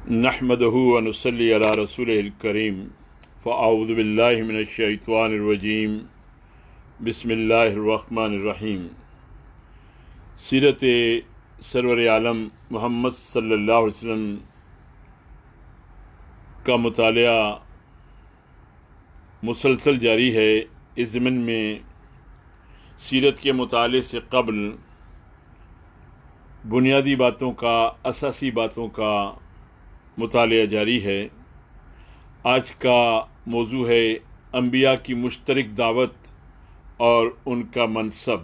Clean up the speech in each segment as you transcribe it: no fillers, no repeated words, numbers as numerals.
نحمدہ ونصلی علی رسولہ الکریم فاعوذ باللہ من الشیطان الرجیم بسم اللہ الرحمن الرحیم۔ سیرت سرور عالم محمد صلی اللہ علیہ وسلم کا مطالعہ مسلسل جاری ہے۔ اس ضمن میں سیرت کے مطالعے سے قبل بنیادی باتوں کا، اساسی باتوں کا مطالعہ جاری ہے۔ آج کا موضوع ہے انبیاء کی مشترک دعوت اور ان کا منصب۔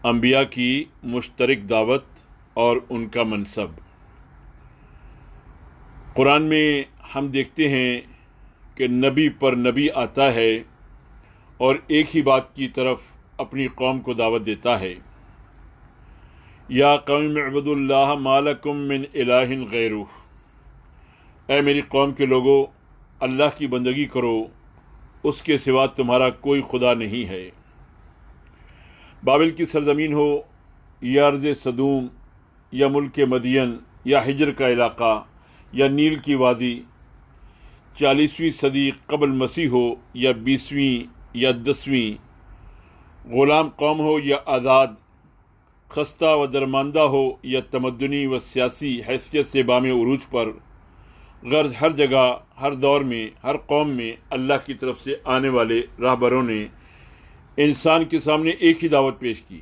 انبیاء کی مشترک دعوت اور ان کا منصب۔ قرآن میں ہم دیکھتے ہیں کہ نبی پر نبی آتا ہے اور ایک ہی بات کی طرف اپنی قوم کو دعوت دیتا ہے، یا قوم اعبدوا اللہ ما لکم من الہ غیرہ، اے میری قوم کے لوگو، اللہ کی بندگی کرو، اس کے سوا تمہارا کوئی خدا نہیں ہے۔ بابل کی سرزمین ہو یا ارض صدوم یا ملک مدین یا حجر کا علاقہ یا نیل کی وادی، 40ویں صدی قبل مسیح ہو یا 20ویں یا 10ویں، غلام قوم ہو یا آزاد، خستہ و درماندہ ہو یا تمدنی و سیاسی حیثیت سے بام عروج پر، غرض ہر جگہ، ہر دور میں، ہر قوم میں اللہ کی طرف سے آنے والے راہبروں نے انسان کے سامنے ایک ہی دعوت پیش کی،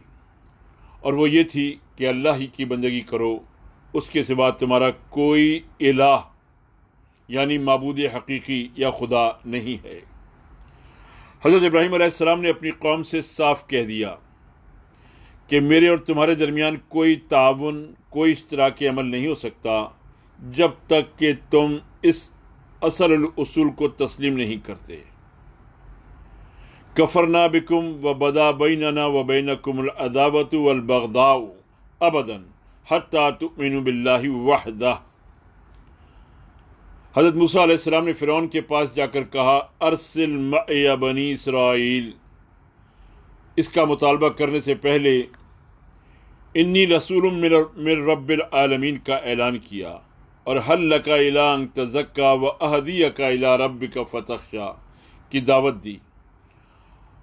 اور وہ یہ تھی کہ اللہ ہی کی بندگی کرو، اس کے سوا تمہارا کوئی الہ یعنی معبود حقیقی یا خدا نہیں ہے۔ حضرت ابراہیم علیہ السلام نے اپنی قوم سے صاف کہہ دیا کہ میرے اور تمہارے درمیان کوئی تعاون، کوئی اشتراک عمل نہیں ہو سکتا جب تک کہ تم اس اصل الاصول کو تسلیم نہیں کرتے۔ کفرنا بکم وبدا بیننا وبینکم العداوۃ والبغضاء ابدا حتی تؤمنوا باللہ وحدہ۔ حضرت موسیٰ علیہ السلام نے فرعون کے پاس جا کر کہا، ارسل معی بنی اسرائیل، اس کا مطالبہ کرنے سے پہلے انی رسول من رب العالمین کا اعلان کیا، اور حل لک الی ان تزکی و اہدیک الی ربک فتخشی کی دعوت دی،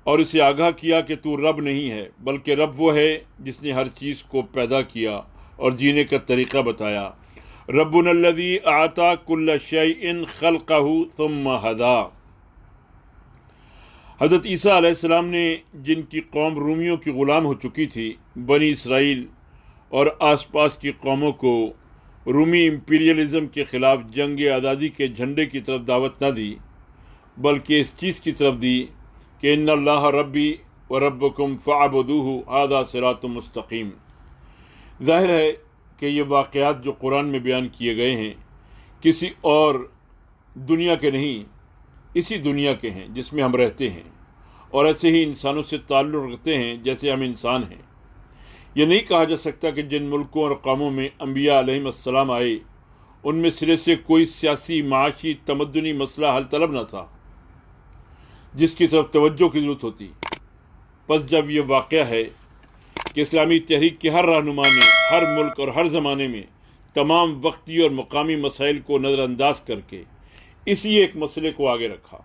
اور اسے آگاہ کیا کہ تو رب نہیں ہے بلکہ رب وہ ہے جس نے ہر چیز کو پیدا کیا اور جینے کا طریقہ بتایا۔ ربنا الذی اعطی کل شیء خلقہ ثم ہدی۔ حضرت عیسیٰ علیہ السلام نے، جن کی قوم رومیوں کی غلام ہو چکی تھی، بنی اسرائیل اور آس پاس کی قوموں کو رومی امپیریلزم کے خلاف جنگ آزادی کے جھنڈے کی طرف دعوت نہ دی، بلکہ اس چیز کی طرف دی کہ ان اللہ ربی و ربکم فاعبدوہ ھذا صراط مستقیم۔ ظاہر ہے کہ یہ واقعات جو قرآن میں بیان کیے گئے ہیں کسی اور دنیا کے نہیں، اسی دنیا کے ہیں جس میں ہم رہتے ہیں، اور ایسے ہی انسانوں سے تعلق رکھتے ہیں جیسے ہم انسان ہیں۔ یہ نہیں کہا جا سکتا کہ جن ملکوں اور قوموں میں انبیاء علیہم السلام آئے ان میں سرے سے کوئی سیاسی، معاشی، تمدنی مسئلہ حل طلب نہ تھا جس کی طرف توجہ کی ضرورت ہوتی۔ بس جب یہ واقعہ ہے کہ اسلامی تحریک کے ہر رہنما نے ہر ملک اور ہر زمانے میں تمام وقتی اور مقامی مسائل کو نظر انداز کر کے اسی ایک مسئلے کو آگے رکھا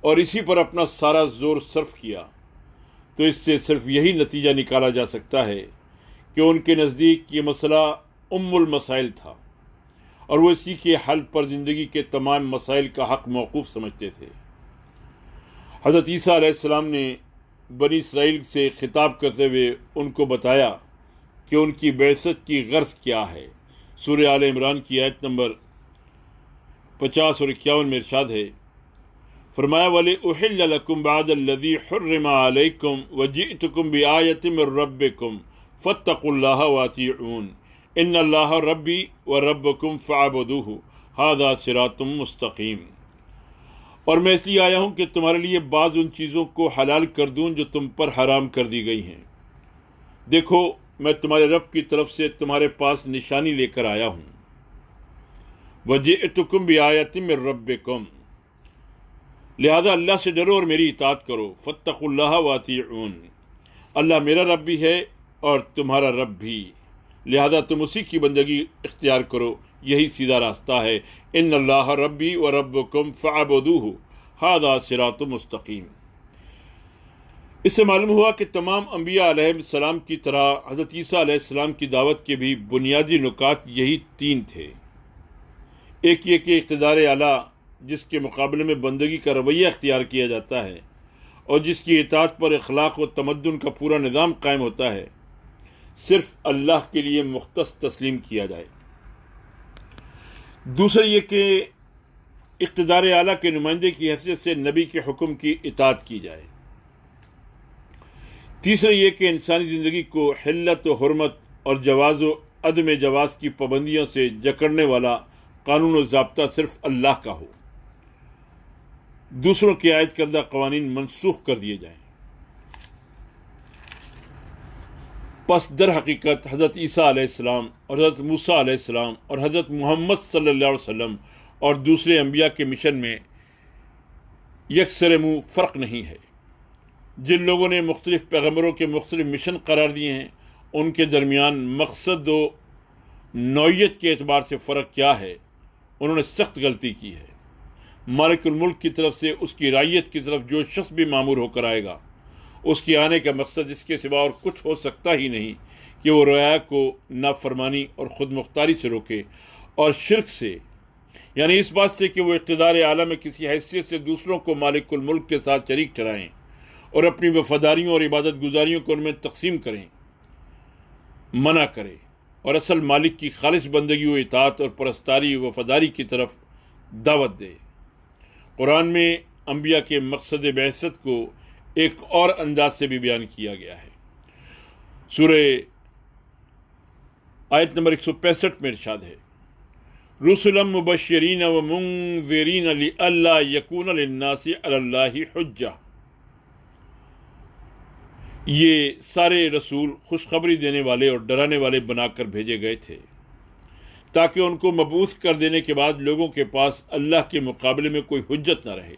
اور اسی پر اپنا سارا زور صرف کیا، تو اس سے صرف یہی نتیجہ نکالا جا سکتا ہے کہ ان کے نزدیک یہ مسئلہ ام المسائل تھا، اور وہ اسی کے حل پر زندگی کے تمام مسائل کا حق موقوف سمجھتے تھے۔ حضرت عیسیٰ علیہ السلام نے بنی اسرائیل سے خطاب کرتے ہوئے ان کو بتایا کہ ان کی بعثت کی غرض کیا ہے۔ سورہ آل عمران کی آیت نمبر 50 اور 51 میں ارشاد ہے، فرمایا وَلِأُحِلَّ لَكُمْ بَعْدَ الَّذِي حُرِّمَ عَلَيْكُمْ وَجِئْتُكُمْ بِآيَةٍ مِّن رَّبِّكُمْ فَاتَّقُوا اللَّهَ وَأَطِيعُونِ إِنَّ اللَّهَ رَبِّي وَرَبُّكُمْ فَاعْبُدُوهُ هَذَا صِرَاطٌ مُّسْتَقِيمٌ۔ اور میں اس لیے آیا ہوں کہ تمہارے لیے بعض ان چیزوں کو حلال کر دوں جو تم پر حرام کر دی گئی ہیں۔ دیکھو، میں تمہارے رب کی طرف سے تمہارے پاس نشانی لے کر آیا ہوں۔ وَجِئْتُكُمْ بِآيَةٍ مِّن رَّبِّكُمْ، لہذا اللہ سے ڈرو اور میری اطاعت کرو۔ فَاتَّقُوا اللَّهَ وَأَطِيعُونِ، اللہ میرا رب بھی ہے اور تمہارا رب بھی، لہذا تم اسی کی بندگی اختیار کرو یہی سیدھا راستہ ہے۔ ان اللہ ربی و ربکم فاعبدوہ ھذا صراط مستقیم۔ اس سے معلوم ہوا کہ تمام انبیاء علیہ السلام کی طرح حضرت عیسیٰ علیہ السلام کی دعوت کے بھی بنیادی نکات یہی تین تھے۔ ایک یہ کہ اقتدار اعلیٰ جس کے مقابلے میں بندگی کا رویہ اختیار کیا جاتا ہے اور جس کی اطاعت پر اخلاق و تمدن کا پورا نظام قائم ہوتا ہے، صرف اللہ کے لیے مختص تسلیم کیا جائے۔ دوسرا یہ کہ اقتدار اعلیٰ کے نمائندے کی حیثیت سے نبی کے حکم کی اطاعت کی جائے۔ تیسرا یہ کہ انسانی زندگی کو حلت و حرمت اور جواز و عدم جواز کی پابندیوں سے جکڑنے والا قانون و ضابطہ صرف اللہ کا ہو، دوسروں کے عائد کردہ قوانین منسوخ کر دیے جائیں۔ پس در حقیقت حضرت عیسیٰ علیہ السلام اور حضرت موسیٰ علیہ السلام اور حضرت محمد صلی اللہ علیہ وسلم اور دوسرے انبیاء کے مشن میں یکسر منہ فرق نہیں ہے۔ جن لوگوں نے مختلف پیغمبروں کے مختلف مشن قرار دیے ہیں، ان کے درمیان مقصد و نوعیت کے اعتبار سے فرق کیا ہے؟ انہوں نے سخت غلطی کی ہے۔ مالک الملک کی طرف سے اس کی رعیت کی طرف جو شخص بھی مامور ہو کر آئے گا، اس کے آنے کا مقصد اس کے سوا اور کچھ ہو سکتا ہی نہیں کہ وہ رعایا کو نافرمانی اور خود مختاری سے روکے اور شرک سے، یعنی اس بات سے کہ وہ اقتدار اعلیٰ میں کسی حیثیت سے دوسروں کو مالک الملک کے ساتھ شریک ٹھہرائیں اور اپنی وفاداریوں اور عبادت گزاریوں کو ان میں تقسیم کریں، منع کرے اور اصل مالک کی خالص بندگی و اطاعت اور پرستاری و وفاداری کی طرف دعوت دے۔ قرآن میں انبیاء کے مقصد بعثت کو ایک اور انداز سے بھی بیان کیا گیا ہے۔ سورہ آیت نمبر 165 میں ارشاد ہے، رسلا مبشرین و منذرین لئلا یکون للناس علی اللہ حجہ۔ یہ سارے رسول خوشخبری دینے والے اور ڈرانے والے بنا کر بھیجے گئے تھے تاکہ ان کو مبعوث کر دینے کے بعد لوگوں کے پاس اللہ کے مقابلے میں کوئی حجت نہ رہے۔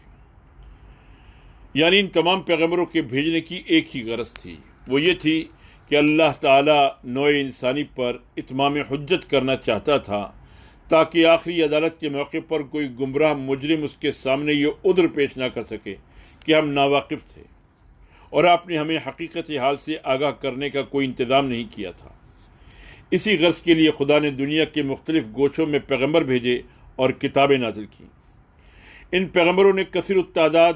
یعنی ان تمام پیغمبروں کے بھیجنے کی ایک ہی غرض تھی، وہ یہ تھی کہ اللہ تعالیٰ نوع انسانی پر اتمام حجت کرنا چاہتا تھا تاکہ آخری عدالت کے موقع پر کوئی گمراہ مجرم اس کے سامنے یہ عذر پیش نہ کر سکے کہ ہم ناواقف تھے اور آپ نے ہمیں حقیقت حال سے آگاہ کرنے کا کوئی انتظام نہیں کیا تھا۔ اسی غرض کے لیے خدا نے دنیا کے مختلف گوشوں میں پیغمبر بھیجے اور کتابیں نازل کیں۔ ان پیغمبروں نے کثیر التعداد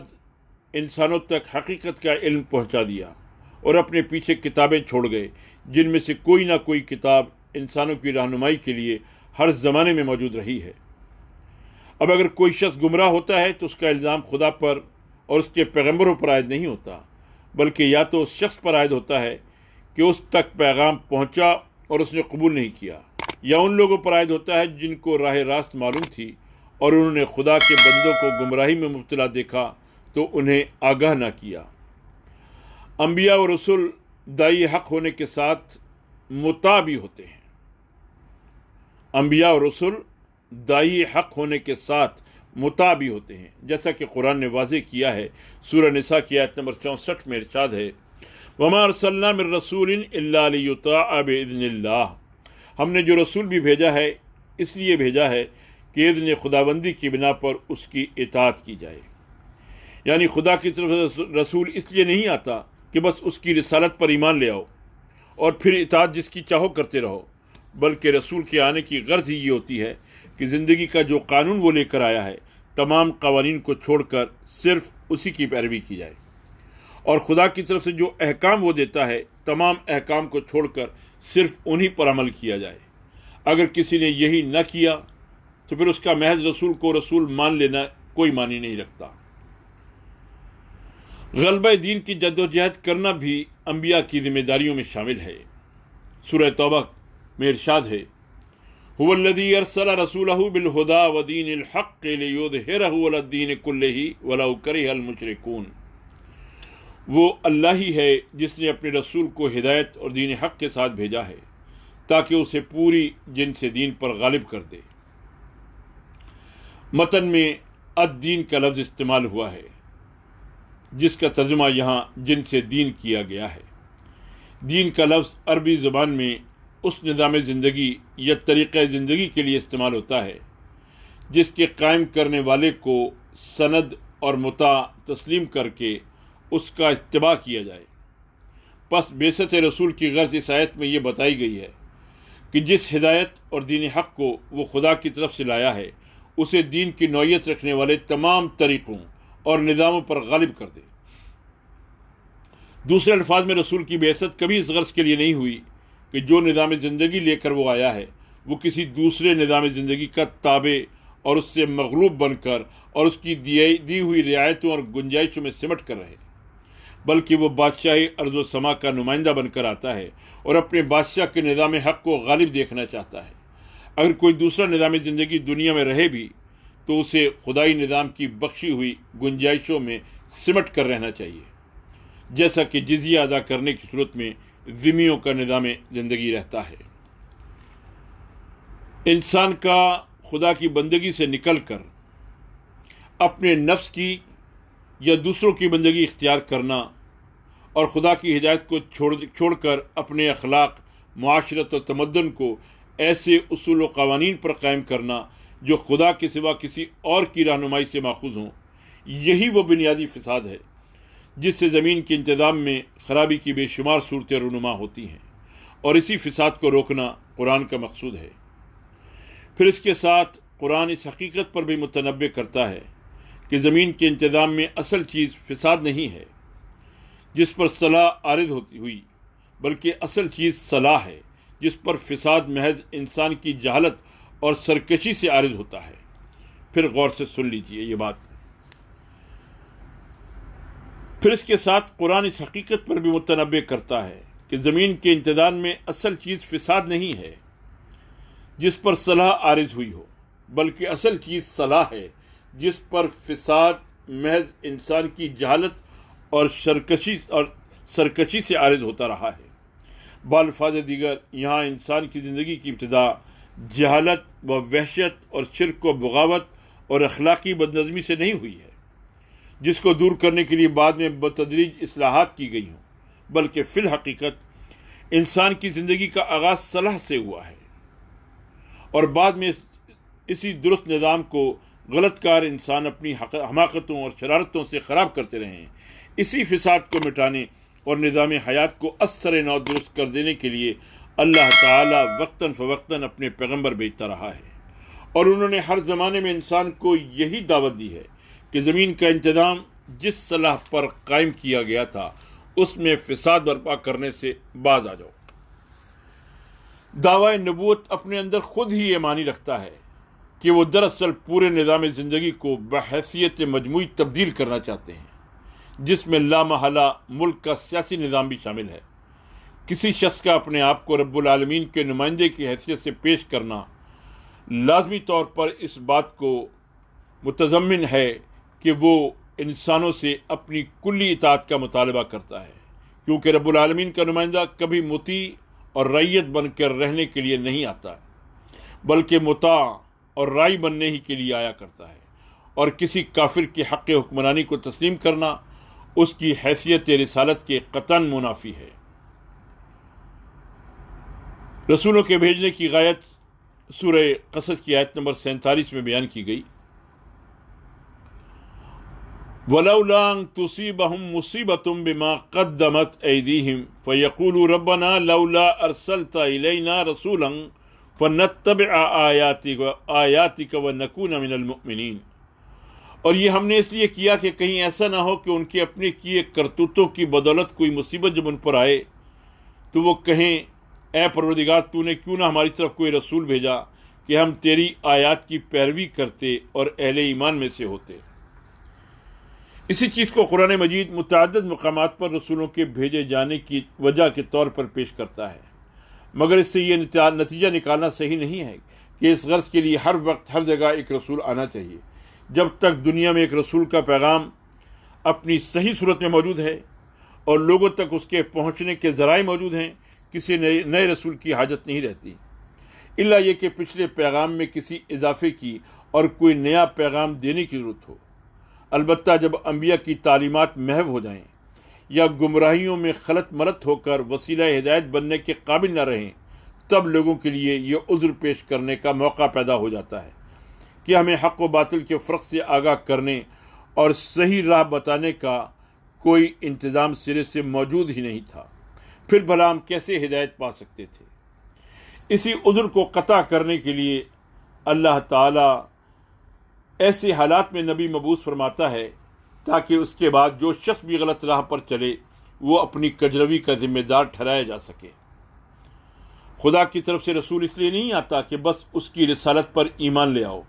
انسانوں تک حقیقت کا علم پہنچا دیا اور اپنے پیچھے کتابیں چھوڑ گئے، جن میں سے کوئی نہ کوئی کتاب انسانوں کی رہنمائی کے لیے ہر زمانے میں موجود رہی ہے۔ اب اگر کوئی شخص گمراہ ہوتا ہے تو اس کا الزام خدا پر اور اس کے پیغمبروں پر عائد نہیں ہوتا، بلکہ یا تو اس شخص پر عائد ہوتا ہے کہ اس تک پیغام پہنچا اور اس نے قبول نہیں کیا، یا ان لوگوں پر عائد ہوتا ہے جن کو راہ راست معلوم تھی اور انہوں نے خدا کے بندوں کو گمراہی میں مبتلا دیکھا تو انہیں آگاہ نہ کیا۔ انبیاء و رسول داعی حق ہونے کے ساتھ مطاع بھی ہوتے ہیں۔ انبیاء و رسول داعی حق ہونے کے ساتھ مطاع بھی ہوتے ہیں، جیسا کہ قرآن نے واضح کیا ہے۔ سورہ نساء کی آیت نمبر 64 میں ارشاد ہے، وَمَا أَرْسَلْنَا مِن رَّسُولٍ إِلَّا لِيُطَاعَ بِإِذْنِ اللَّهِ۔ ہم نے جو رسول بھی بھیجا ہے اس لیے بھیجا ہے کہ اذن خداوندی کی بنا پر اس کی اطاعت کی جائے۔ یعنی خدا کی طرف سے رسول اس لیے نہیں آتا کہ بس اس کی رسالت پر ایمان لے آؤ اور پھر اطاعت جس کی چاہو کرتے رہو، بلکہ رسول کے آنے کی غرض ہی یہ ہوتی ہے کہ زندگی کا جو قانون وہ لے کر آیا ہے، تمام قوانین کو چھوڑ کر صرف اسی کی پیروی کی جائے، اور خدا کی طرف سے جو احکام وہ دیتا ہے تمام احکام کو چھوڑ کر صرف انہی پر عمل کیا جائے۔ اگر کسی نے یہی نہ کیا تو پھر اس کا محض رسول کو رسول مان لینا کوئی معنی نہیں رکھتا۔ غلبہ دین کی جد و جہد کرنا بھی انبیاء کی ذمہ داریوں میں شامل ہے۔ سورہ توبہ میں ارشاد ہے، هو الذی ارسل رسولہ بالہدی ودین الحق لیظہرہ علی الدین کلہ ولو کرہ المشرکون۔ وہ اللہ ہی ہے جس نے اپنے رسول کو ہدایت اور دین حق کے ساتھ بھیجا ہے تاکہ اسے پوری جن سے دین پر غالب کر دے۔ متن میں الدین کا لفظ استعمال ہوا ہے جس کا ترجمہ یہاں جن سے دین کیا گیا ہے۔ دین کا لفظ عربی زبان میں اس نظام زندگی یا طریقہ زندگی کے لیے استعمال ہوتا ہے جس کے قائم کرنے والے کو سند اور متاع تسلیم کر کے اس کا اتباع کیا جائے۔ پس بعثت رسول کی غرض اس آیت میں یہ بتائی گئی ہے کہ جس ہدایت اور دین حق کو وہ خدا کی طرف سے لایا ہے اسے دین کی نوعیت رکھنے والے تمام طریقوں اور نظاموں پر غالب کر دے۔ دوسرے الفاظ میں رسول کی بعثت کبھی اس غرض کے لیے نہیں ہوئی کہ جو نظام زندگی لے کر وہ آیا ہے وہ کسی دوسرے نظام زندگی کا تابع اور اس سے مغلوب بن کر اور اس کی دی ہوئی رعایتوں اور گنجائشوں میں سمٹ کر رہے، بلکہ وہ بادشاہی ارض و سما کا نمائندہ بن کر آتا ہے اور اپنے بادشاہ کے نظام حق کو غالب دیکھنا چاہتا ہے۔ اگر کوئی دوسرا نظام زندگی دنیا میں رہے بھی تو اسے خدائی نظام کی بخشی ہوئی گنجائشوں میں سمٹ کر رہنا چاہیے، جیسا کہ جزیہ ادا کرنے کی صورت میں ذمیوں کا نظام زندگی رہتا ہے۔ انسان کا خدا کی بندگی سے نکل کر اپنے نفس کی یا دوسروں کی بندگی اختیار کرنا اور خدا کی ہدایت کو چھوڑ کر اپنے اخلاق، معاشرت و تمدن کو ایسے اصول و قوانین پر قائم کرنا جو خدا کے سوا کسی اور کی رہنمائی سے ماخوذ ہوں، یہی وہ بنیادی فساد ہے جس سے زمین کے انتظام میں خرابی کی بے شمار صورتیں رونما ہوتی ہیں، اور اسی فساد کو روکنا قرآن کا مقصود ہے۔ پھر اس کے ساتھ قرآن اس حقیقت پر بھی متنبہ کرتا ہے کہ زمین کے انتظام میں اصل چیز فساد نہیں ہے جس پر صلاح عارض ہوئی، بلکہ اصل چیز صلاح ہے جس پر فساد محض انسان کی جہالت اور سرکشی سے عارض ہوتا ہے۔ پھر غور سے سن لیجئے یہ بات۔ پھر اس کے ساتھ قرآن اس حقیقت پر بھی متنبہ کرتا ہے کہ زمین کے انتظام میں اصل چیز فساد نہیں ہے جس پر صلاح عارض ہوئی ہو، بلکہ اصل چیز صلاح ہے جس پر فساد محض انسان کی جہالت اور سرکشی سے عارض ہوتا رہا ہے۔ بالفاظ دیگر یہاں انسان کی زندگی کی ابتدا جہالت و وحشت اور شرک و بغاوت اور اخلاقی بدنظمی سے نہیں ہوئی ہے جس کو دور کرنے کے لیے بعد میں بتدریج اصلاحات کی گئی ہوں، بلکہ فی الحقیقت انسان کی زندگی کا آغاز صلاح سے ہوا ہے، اور بعد میں اسی درست نظام کو غلط کار انسان اپنی حماقتوں اور شرارتوں سے خراب کرتے رہے ہیں۔ اسی فساد کو مٹانے اور نظام حیات کو اثر نو درست کر دینے کے لیے اللہ تعالیٰ وقتاً فوقتاً اپنے پیغمبر بھیجتا رہا ہے، اور انہوں نے ہر زمانے میں انسان کو یہی دعوت دی ہے کہ زمین کا انتظام جس صلاح پر قائم کیا گیا تھا اس میں فساد برپا کرنے سے باز آ جاؤ۔ دعوی نبوت اپنے اندر خود ہی یہ معنی رکھتا ہے کہ وہ دراصل پورے نظام زندگی کو بحیثیت مجموعی تبدیل کرنا چاہتے ہیں، جس میں لامحالہ ملک کا سیاسی نظام بھی شامل ہے۔ کسی شخص کا اپنے آپ کو رب العالمین کے نمائندے کی حیثیت سے پیش کرنا لازمی طور پر اس بات کو متضمن ہے کہ وہ انسانوں سے اپنی کلی اطاعت کا مطالبہ کرتا ہے، کیونکہ رب العالمین کا نمائندہ کبھی مطیع اور رعیت بن کر رہنے کے لیے نہیں آتا، بلکہ مطاع اور رائی بننے ہی کے لیے آیا کرتا ہے، اور کسی کافر کے حق حکمرانی کو تسلیم کرنا اس کی حیثیت رسالت کے قطعاً منافی ہے۔ رسولوں کے بھیجنے کی غایت سورہ قصص کی آیت نمبر 47 میں بیان کی گئی۔ وَلَوْلَا أَن تُصِيبَهُم مُّصِيبَةٌ بِمَا قَدَّمَتْ أَيْدِيهِمْ فَيَقُولُوا رَبَّنَا لَوْلَا أَرْسَلْتَ إِلَيْنَا رَسُولًا فَنَتَّبِعَ آيَاتِكَ وَنَكُونَ مِنَ الْمُؤْمِنِينَ۔ اور یہ ہم نے اس لیے کیا کہ کہیں ایسا نہ ہو کہ ان کے اپنے کیے کرتوتوں کی بدولت کوئی مصیبت جب ان پر آئے تو وہ کہیں اے پروردگار تو نے کیوں نہ ہماری طرف کوئی رسول بھیجا کہ ہم تیری آیات کی پیروی کرتے اور اہل ایمان میں سے ہوتے۔ اسی چیز کو قرآن مجید متعدد مقامات پر رسولوں کے بھیجے جانے کی وجہ کے طور پر پیش کرتا ہے، مگر اس سے یہ نتیجہ نکالنا صحیح نہیں ہے کہ اس غرض کے لیے ہر وقت ہر جگہ ایک رسول آنا چاہیے۔ جب تک دنیا میں ایک رسول کا پیغام اپنی صحیح صورت میں موجود ہے اور لوگوں تک اس کے پہنچنے کے ذرائع موجود ہیں، کسی نئے رسول کی حاجت نہیں رہتی، الا یہ کہ پچھلے پیغام میں کسی اضافے کی اور کوئی نیا پیغام دینے کی ضرورت ہو۔ البتہ جب انبیاء کی تعلیمات محو ہو جائیں یا گمراہیوں میں خلط ملط ہو کر وسیلہ ہدایت بننے کے قابل نہ رہیں تب لوگوں کے لیے یہ عذر پیش کرنے کا موقع پیدا ہو جاتا ہے کہ ہمیں حق و باطل کے فرق سے آگاہ کرنے اور صحیح راہ بتانے کا کوئی انتظام سرے سے موجود ہی نہیں تھا، پھر بھلا ہم کیسے ہدایت پا سکتے تھے؟ اسی عذر کو قطع کرنے کے لیے اللہ تعالیٰ ایسے حالات میں نبی مبعوث فرماتا ہے تاکہ اس کے بعد جو شخص بھی غلط راہ پر چلے وہ اپنی کجروی کا ذمہ دار ٹھہرایا جا سکے۔ خدا کی طرف سے رسول اس لیے نہیں آتا کہ بس اس کی رسالت پر ایمان لے آؤ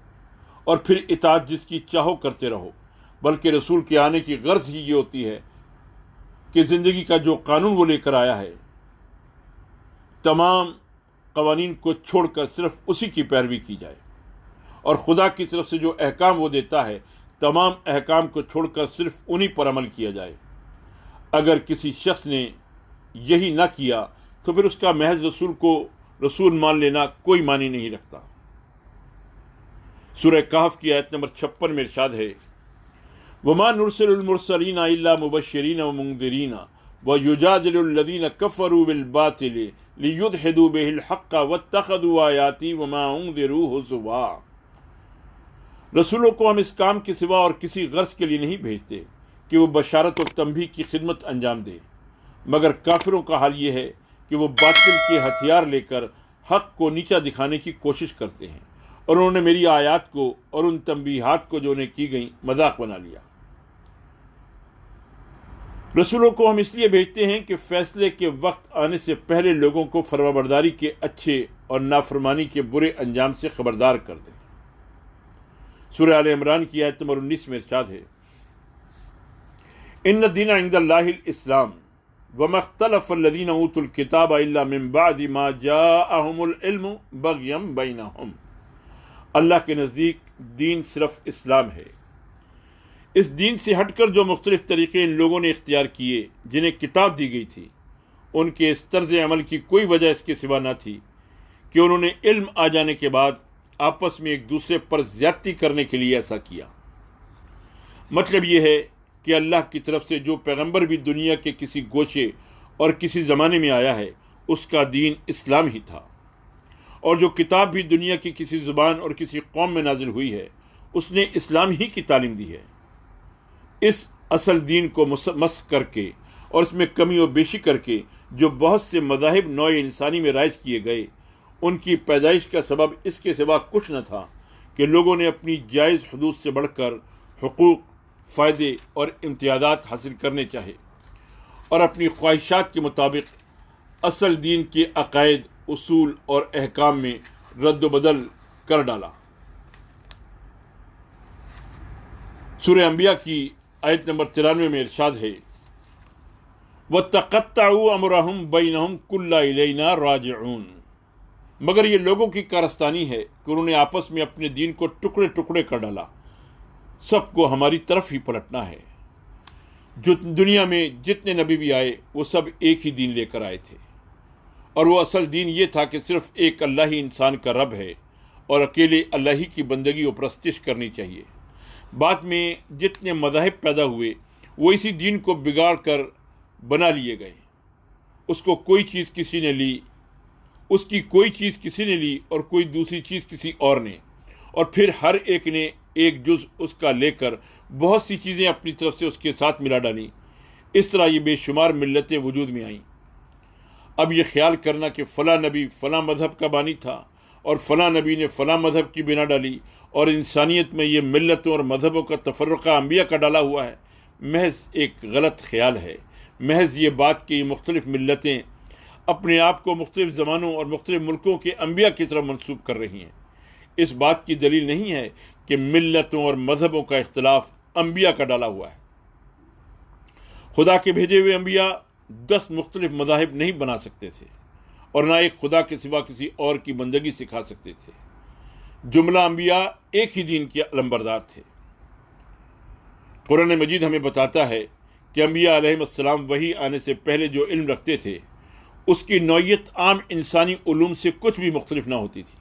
اور پھر اطاعت جس کی چاہو کرتے رہو، بلکہ رسول کے آنے کی غرض ہی یہ ہوتی ہے کہ زندگی کا جو قانون وہ لے کر آیا ہے تمام قوانین کو چھوڑ کر صرف اسی کی پیروی کی جائے، اور خدا کی طرف سے جو احکام وہ دیتا ہے تمام احکام کو چھوڑ کر صرف انہی پر عمل کیا جائے۔ اگر کسی شخص نے یہی نہ کیا تو پھر اس کا محض رسول کو رسول مان لینا کوئی معنی نہیں رکھتا۔ سورہ کہف کی آیت نمبر 56 میں ارشاد ہے، وَمَا نُرْسِلُ الْمُرْسَلِينَ إِلَّا مُبَشِّرِينَ وَمُنذِرِينَ وَيُجَادِلُ الَّذِينَ كَفَرُوا بِالْبَاطِلِ لِيُدْحِضُوا بِهِ الْحَقَّ وَاتَّخَذُوا آيَاتِي وَمَا أُنذِرُوا هُزُوًا۔ رسولوں کو ہم اس کام کے سوا اور کسی غرض کے لیے نہیں بھیجتے کہ وہ بشارت اور تنبیہ کی خدمت انجام دے، مگر کافروں کا حال یہ ہے کہ وہ باطل کے ہتھیار لے کر حق کو نیچا دکھانے کی کوشش کرتے ہیں، اور انہوں نے میری آیات کو اور ان تنبیہات کو جو انہیں کی گئیں مذاق بنا لیا۔ رسولوں کو ہم اس لیے بھیجتے ہیں کہ فیصلے کے وقت آنے سے پہلے لوگوں کو فرمانبرداری کے اچھے اور نافرمانی کے برے انجام سے خبردار کر دیں۔ سورہ آل عمران کی آیت نمبر 19 میں ارشاد ہے، ان الدین عند اللہ الاسلام وما اختلف الذین اوتوا الکتاب الا من بعد ما جاءهم العلم بغیا بینہم۔ اللہ کے نزدیک دین صرف اسلام ہے۔ اس دین سے ہٹ کر جو مختلف طریقے ان لوگوں نے اختیار کیے جنہیں کتاب دی گئی تھی، ان کے اس طرز عمل کی کوئی وجہ اس کے سوا نہ تھی کہ انہوں نے علم آ جانے کے بعد آپس میں ایک دوسرے پر زیادتی کرنے کے لیے ایسا کیا۔ مطلب یہ ہے کہ اللہ کی طرف سے جو پیغمبر بھی دنیا کے کسی گوشے اور کسی زمانے میں آیا ہے اس کا دین اسلام ہی تھا، اور جو کتاب بھی دنیا کی کسی زبان اور کسی قوم میں نازل ہوئی ہے اس نے اسلام ہی کی تعلیم دی ہے۔ اس اصل دین کو مسخ کر کے اور اس میں کمی و بیشی کر کے جو بہت سے مذاہب نوع انسانی میں رائج کیے گئے، ان کی پیدائش کا سبب اس کے سوا کچھ نہ تھا کہ لوگوں نے اپنی جائز حدود سے بڑھ کر حقوق، فائدے اور امتیازات حاصل کرنے چاہے اور اپنی خواہشات کے مطابق اصل دین کے عقائد، اصول اور احکام میں رد و بدل کر ڈالا۔ سورہ انبیاء کی آیت نمبر 93 میں ارشاد ہے، وَتَقَطَّعُوا أَمْرَهُمْ بَيْنَهُمْ كُلَّ إِلَيْنَا رَاجِعُونَ۔ مگر یہ لوگوں کی کارستانی ہے کہ انہوں نے آپس میں اپنے دین کو ٹکڑے ٹکڑے کر ڈالا، سب کو ہماری طرف ہی پلٹنا ہے۔ جو دنیا میں جتنے نبی بھی آئے وہ سب ایک ہی دین لے کر آئے تھے، اور وہ اصل دین یہ تھا کہ صرف ایک اللہ ہی انسان کا رب ہے اور اکیلے اللہ ہی کی بندگی و پرستش کرنی چاہیے۔ بعد میں جتنے مذاہب پیدا ہوئے وہ اسی دین کو بگاڑ کر بنا لیے گئے، اس کی کوئی چیز کسی نے لی اور کوئی دوسری چیز کسی اور نے، اور پھر ہر ایک نے ایک جز اس کا لے کر بہت سی چیزیں اپنی طرف سے اس کے ساتھ ملا ڈالیں۔ اس طرح یہ بے شمار ملتیں وجود میں آئیں۔ اب یہ خیال کرنا کہ فلاں نبی فلاں مذہب کا بانی تھا اور فلاں نبی نے فلاں مذہب کی بنا ڈالی اور انسانیت میں یہ ملتوں اور مذہبوں کا تفرقہ انبیاء کا ڈالا ہوا ہے، محض ایک غلط خیال ہے۔ محض یہ بات کہ یہ مختلف ملتیں اپنے آپ کو مختلف زمانوں اور مختلف ملکوں کے انبیاء کی طرف منسوب کر رہی ہیں، اس بات کی دلیل نہیں ہے کہ ملتوں اور مذہبوں کا اختلاف انبیاء کا ڈالا ہوا ہے۔ خدا کے بھیجے ہوئے انبیاء 10 مختلف مذاہب نہیں بنا سکتے تھے اور نہ ایک خدا کے سوا کسی اور کی بندگی سکھا سکتے تھے۔ جملہ انبیاء ایک ہی دین کے علمبردار تھے۔ قرآن مجید ہمیں بتاتا ہے کہ انبیاء علیہ السلام وحی آنے سے پہلے جو علم رکھتے تھے اس کی نوعیت عام انسانی علوم سے کچھ بھی مختلف نہ ہوتی تھی۔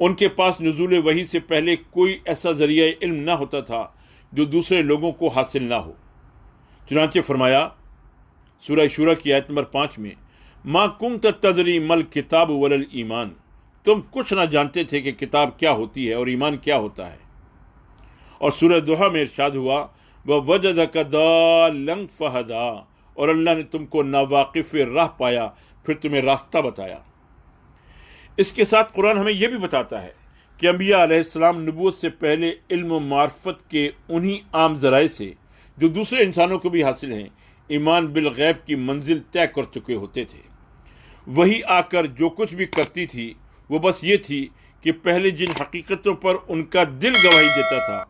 ان کے پاس نزول وحی سے پہلے کوئی ایسا ذریعہ علم نہ ہوتا تھا جو دوسرے لوگوں کو حاصل نہ ہو۔ چنانچہ فرمایا سورہ شورى کی آیت نمبر 5 میں، ما کنت تدری مل کتاب ولل ایمان، تم کچھ نہ جانتے تھے کہ کتاب کیا ہوتی ہے اور ایمان کیا ہوتا ہے۔ اور سورہ دوحہ میں ارشاد ہوا وَوَجَدَكَ ضَالًّا فَهَدَىٰ، اور اللہ نے تم کو ناواقف راہ پایا پھر تمہیں راستہ بتایا۔ اس کے ساتھ قرآن ہمیں یہ بھی بتاتا ہے کہ انبیاء علیہ السلام نبوت سے پہلے علم و معرفت کے انہی عام ذرائع سے جو دوسرے انسانوں کو بھی حاصل ہیں ایمان بالغیب کی منزل طے کر چکے ہوتے تھے۔ وہی آ کر جو کچھ بھی کرتی تھی وہ بس یہ تھی کہ پہلے جن حقیقتوں پر ان کا دل گواہی دیتا تھا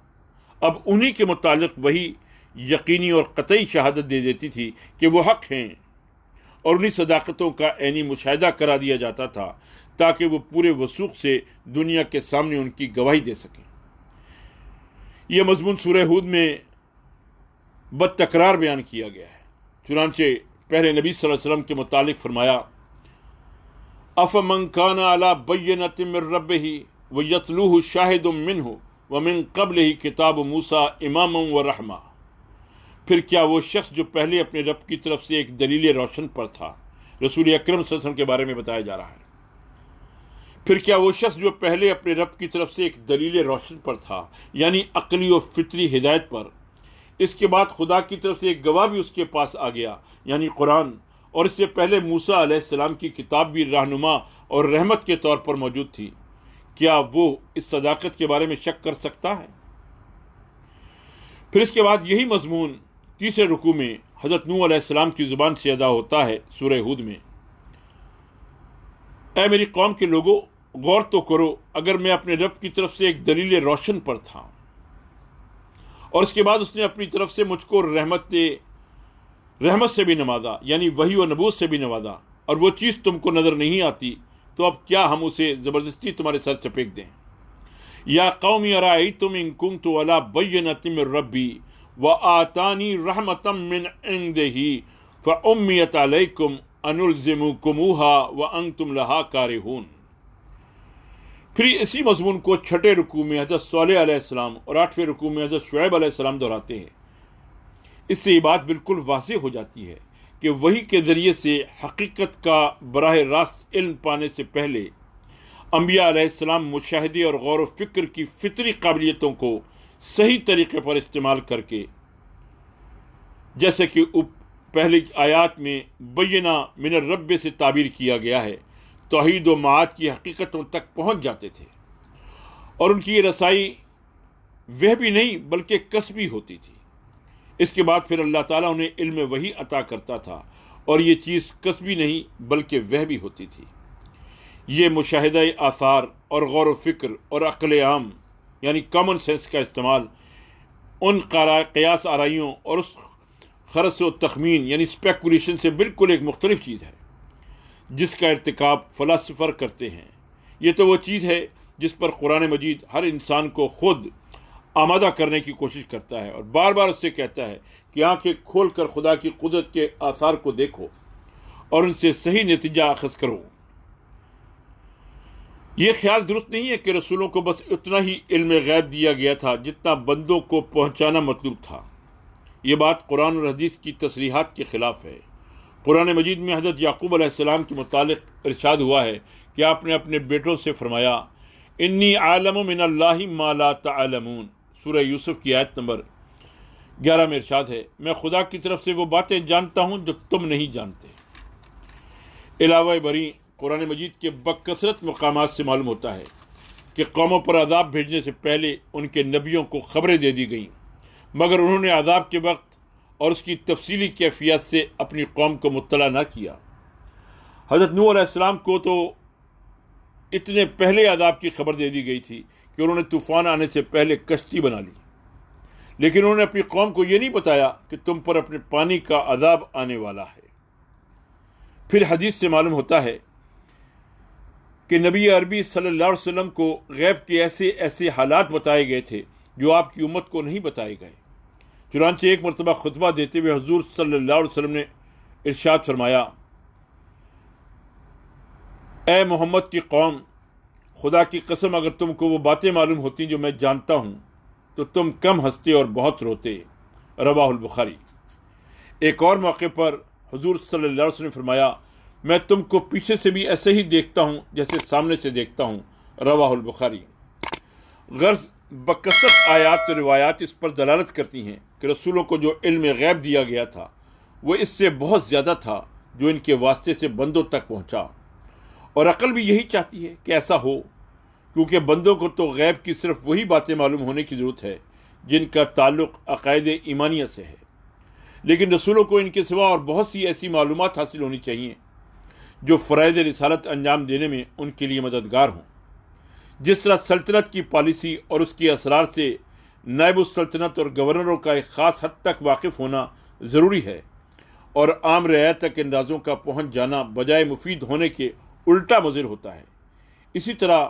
اب انہی کے متعلق وہی یقینی اور قطعی شہادت دے دیتی تھی کہ وہ حق ہیں، اور انہی صداقتوں کا عینی مشاہدہ کرا دیا جاتا تھا تاکہ وہ پورے وثوق سے دنیا کے سامنے ان کی گواہی دے سکیں۔ یہ مضمون سورہ ہود میں بدتکرار بیان کیا گیا ہے۔ چنانچہ پہلے نبی صلی اللہ علیہ وسلم کے متعلق فرمایا أَفَمَنْ كَانَ عَلَى بَيِّنَةٍ مِّن رَّبِّهِ وَيَتْلُوهُ شَاهِدٌ مِّنْهُ وَمِن قَبْلِهِ كِتَابُ مُوسَىٰ إِمَامًا وَرَحْمَةً، پھر کیا وہ شخص جو پہلے اپنے رب کی طرف سے ایک دلیل روشن پر تھا، رسول اکرم صلی اللہ علیہ وسلم کے بارے میں بتایا جا رہا ہے، پھر کیا وہ شخص جو پہلے اپنے رب کی طرف سے ایک دلیل روشن پر تھا یعنی عقلی و فطری ہدایت پر، اس کے بعد خدا کی طرف سے ایک گواہ بھی اس کے پاس آ گیا یعنی قرآن، اور اس سے پہلے موسیٰ علیہ السلام کی کتاب بھی رہنما اور رحمت کے طور پر موجود تھی، کیا وہ اس صداقت کے بارے میں شک کر سکتا ہے؟ پھر اس کے بعد یہی مضمون تیسرے رکوع میں حضرت نوح علیہ السلام کی زبان سے ادا ہوتا ہے سورہ ہود میں، اے میری قوم کے لوگوں، غور تو کرو، اگر میں اپنے رب کی طرف سے ایک دلیل روشن پر تھا اور اس کے بعد اس نے اپنی طرف سے مجھ کو رحمت سے بھی نوازا یعنی وحی و نبوت سے بھی نوازا، اور وہ چیز تم کو نظر نہیں آتی، تو اب کیا ہم اسے زبردستی تمہارے سر چپیک دیں؟ یا قوم ارائیتم ان کنت علی بینۃ من ربی وآتانی رحمۃ من عنده فعمیت علیکم انلزمکموها وانتم لها کارہون۔ پھر اسی مضمون کو چھٹے رکوع میں حضرت صالح علیہ السلام اور آٹھویں رکوع میں حضرت شعیب علیہ السلام دہراتے ہیں۔ اس سے یہ بات بالکل واضح ہو جاتی ہے کہ وحی کے ذریعے سے حقیقت کا براہ راست علم پانے سے پہلے انبیاء علیہ السلام مشاہدے اور غور و فکر کی فطری قابلیتوں کو صحیح طریقے پر استعمال کر کے، جیسے کہ پہلی آیات میں بینہ من الرب سے تعبیر کیا گیا ہے، توحید و معاد کی حقیقتوں تک پہنچ جاتے تھے، اور ان کی یہ رسائی وہ بھی نہیں بلکہ کسبی ہوتی تھی۔ اس کے بعد پھر اللہ تعالیٰ انہیں علم وحی عطا کرتا تھا، اور یہ چیز کسبی نہیں بلکہ وہ بھی ہوتی تھی۔ یہ مشاہدہ آثار اور غور و فکر اور عقل عام یعنی کامن سینس کا استعمال ان قیاس آرائیوں اور اس خرص و تخمین یعنی اسپیکولیشن سے بالکل ایک مختلف چیز ہے جس کا ارتکاب فلاسفر کرتے ہیں۔ یہ تو وہ چیز ہے جس پر قرآن مجید ہر انسان کو خود آمادہ کرنے کی کوشش کرتا ہے، اور بار بار اس سے کہتا ہے کہ آنکھیں کھول کر خدا کی قدرت کے آثار کو دیکھو اور ان سے صحیح نتیجہ اخذ کرو۔ یہ خیال درست نہیں ہے کہ رسولوں کو بس اتنا ہی علم غیب دیا گیا تھا جتنا بندوں کو پہنچانا مطلوب تھا۔ یہ بات قرآن اور حدیث کی تصریحات کے خلاف ہے۔ قرآن مجید میں حضرت یعقوب علیہ السلام کے متعلق ارشاد ہوا ہے کہ آپ نے اپنے بیٹوں سے فرمایا انی عالم من اللہ ما لا تعلمون، سورہ یوسف کی آیت نمبر 11 میں ارشاد ہے میں خدا کی طرف سے وہ باتیں جانتا ہوں جو تم نہیں جانتے۔ علاوہ بری قرآن مجید کے بکثرت مقامات سے معلوم ہوتا ہے کہ قوموں پر عذاب بھیجنے سے پہلے ان کے نبیوں کو خبریں دے دی گئیں، مگر انہوں نے عذاب کے وقت اور اس کی تفصیلی کیفیت سے اپنی قوم کو مطلع نہ کیا۔ حضرت نوح علیہ السلام کو تو اتنے پہلے عذاب کی خبر دے دی گئی تھی کہ انہوں نے طوفان آنے سے پہلے کشتی بنا لی، لیکن انہوں نے اپنی قوم کو یہ نہیں بتایا کہ تم پر اپنے پانی کا عذاب آنے والا ہے۔ پھر حدیث سے معلوم ہوتا ہے کہ نبی عربی صلی اللہ علیہ وسلم کو غیب کے ایسے حالات بتائے گئے تھے جو آپ کی امت کو نہیں بتائے گئے۔ چنانچہ ایک مرتبہ خطبہ دیتے ہوئے حضور صلی اللہ علیہ وسلم نے ارشاد فرمایا اے محمد کی قوم، خدا کی قسم اگر تم کو وہ باتیں معلوم ہوتی جو میں جانتا ہوں تو تم کم ہنستے اور بہت روتے۔ رواہ البخاری۔ ایک اور موقع پر حضور صلی اللہ علیہ وسلم نے فرمایا میں تم کو پیچھے سے بھی ایسے ہی دیکھتا ہوں جیسے سامنے سے دیکھتا ہوں، رواہ البخاری۔ غرض بکثرت آیات و روایات اس پر دلالت کرتی ہیں کہ رسولوں کو جو علم غیب دیا گیا تھا وہ اس سے بہت زیادہ تھا جو ان کے واسطے سے بندوں تک پہنچا، اور عقل بھی یہی چاہتی ہے کہ ایسا ہو، کیونکہ بندوں کو تو غیب کی صرف وہی باتیں معلوم ہونے کی ضرورت ہے جن کا تعلق عقائد ایمانیہ سے ہے، لیکن رسولوں کو ان کے سوا اور بہت سی ایسی معلومات حاصل ہونی چاہیے جو فرائض رسالت انجام دینے میں ان کے لیے مددگار ہوں۔ جس طرح سلطنت کی پالیسی اور اس کے اسرار سے نائب السلطنت اور گورنروں کا ایک خاص حد تک واقف ہونا ضروری ہے، اور عام رعایا تک ان رازوں کا پہنچ جانا بجائے مفید ہونے کے الٹا مضر ہوتا ہے، اسی طرح